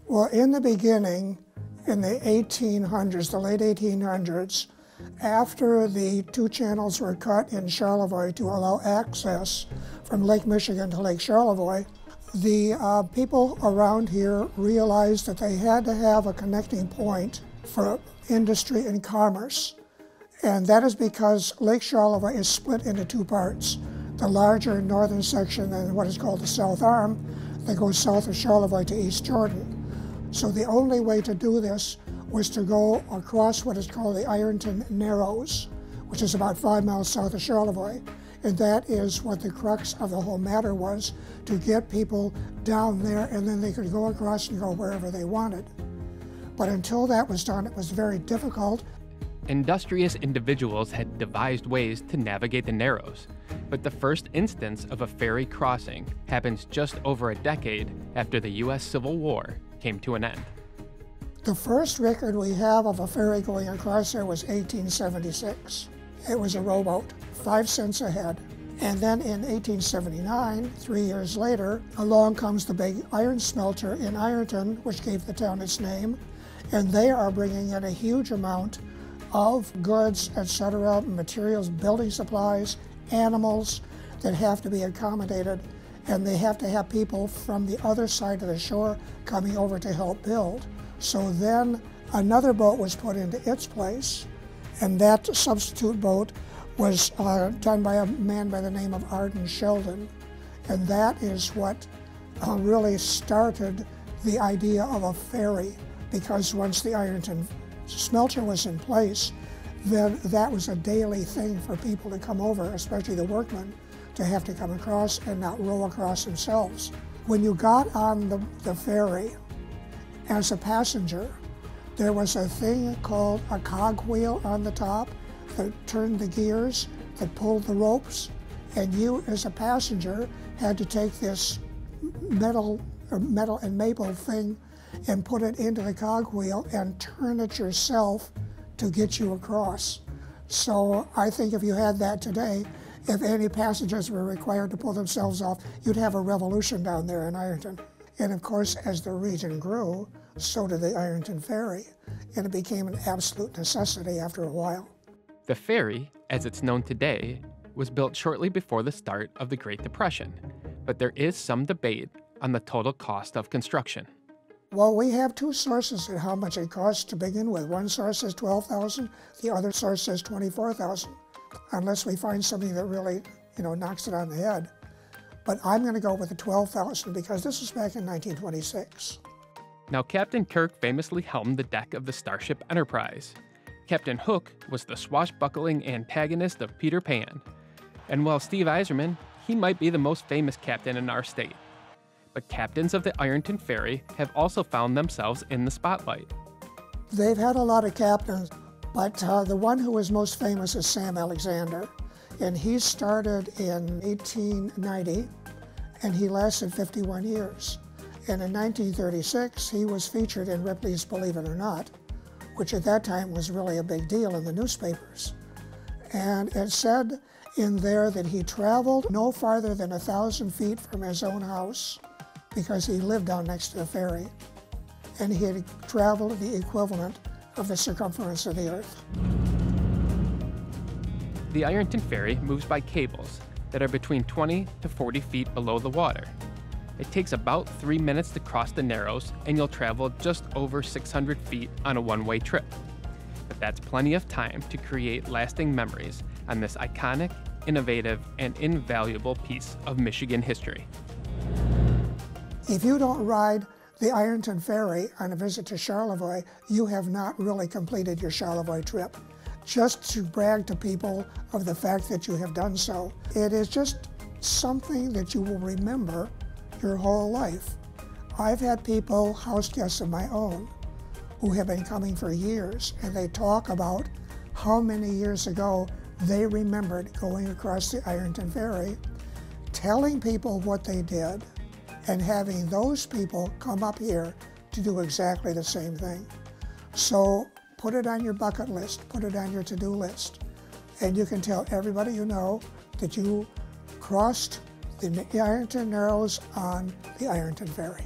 Well, in the beginning, in the 1800s, the late 1800s, after the two channels were cut in Charlevoix to allow access from Lake Michigan to Lake Charlevoix, the people around here realized that they had to have a connecting point for industry and commerce. And that is because Lake Charlevoix is split into two parts. The larger northern section and what is called the South Arm that goes south of Charlevoix to East Jordan. So the only way to do this was to go across what is called the Ironton Narrows, which is about 5 miles south of Charlevoix. And that is what the crux of the whole matter was, to get people down there, and then they could go across and go wherever they wanted. But until that was done, it was very difficult. Industrious individuals had devised ways to navigate the Narrows, but the first instance of a ferry crossing happens just over a decade after the U.S. Civil War came to an end. The first record we have of a ferry going across there was 1876. It was a rowboat, 5 cents a head. And then in 1879, 3 years later, along comes the big iron smelter in Ironton, which gave the town its name. And they are bringing in a huge amount of goods, etc., materials, building supplies, animals that have to be accommodated. And they have to have people from the other side of the shore coming over to help build. So then another boat was put into its place, and that substitute boat was done by a man by the name of Arden Sheldon. And that is what really started the idea of a ferry, because once the Ironton smelter was in place, then that was a daily thing for people to come over, especially the workmen, to have to come across and not row across themselves. When you got on the ferry as a passenger, there was a thing called a cogwheel on the top that turned the gears, that pulled the ropes, and you as a passenger had to take this metal and maple thing and put it into the cogwheel and turn it yourself to get you across. So I think if you had that today, if any passengers were required to pull themselves off, you'd have a revolution down there in Ironton. And of course, as the region grew, so did the Ironton Ferry, and it became an absolute necessity after a while. The ferry, as it's known today, was built shortly before the start of the Great Depression, but there is some debate on the total cost of construction. Well, we have two sources at how much it costs to begin with. One source says $12,000, the other source says $24,000, unless we find something that really, knocks it on the head. But I'm going to go with the $12,000 because this was back in 1926. Now, Captain Kirk famously helmed the deck of the Starship Enterprise. Captain Hook was the swashbuckling antagonist of Peter Pan. And while Steve Yzerman, he might be the most famous captain in our state. But captains of the Ironton Ferry have also found themselves in the spotlight. They've had a lot of captains, but the one who is most famous is Sam Alexander. And he started in 1890, and he lasted 51 years. And in 1936, he was featured in Ripley's Believe It or Not, which at that time was really a big deal in the newspapers. And it said in there that he traveled no farther than 1,000 feet from his own house because he lived down next to the ferry. And he had traveled the equivalent of the circumference of the Earth. The Ironton Ferry moves by cables that are between 20 to 40 feet below the water. It takes about 3 minutes to cross the Narrows, and you'll travel just over 600 feet on a one-way trip. But that's plenty of time to create lasting memories on this iconic, innovative, and invaluable piece of Michigan history. If you don't ride the Ironton Ferry on a visit to Charlevoix, you have not really completed your Charlevoix trip. Just to brag to people of the fact that you have done so. It is just something that you will remember your whole life. I've had people, house guests of my own, who have been coming for years, and they talk about how many years ago they remembered going across the Ironton Ferry, telling people what they did, and having those people come up here to do exactly the same thing. So put it on your bucket list, put it on your to-do list, and you can tell everybody you know that you crossed the Ironton Narrows on the Ironton Ferry.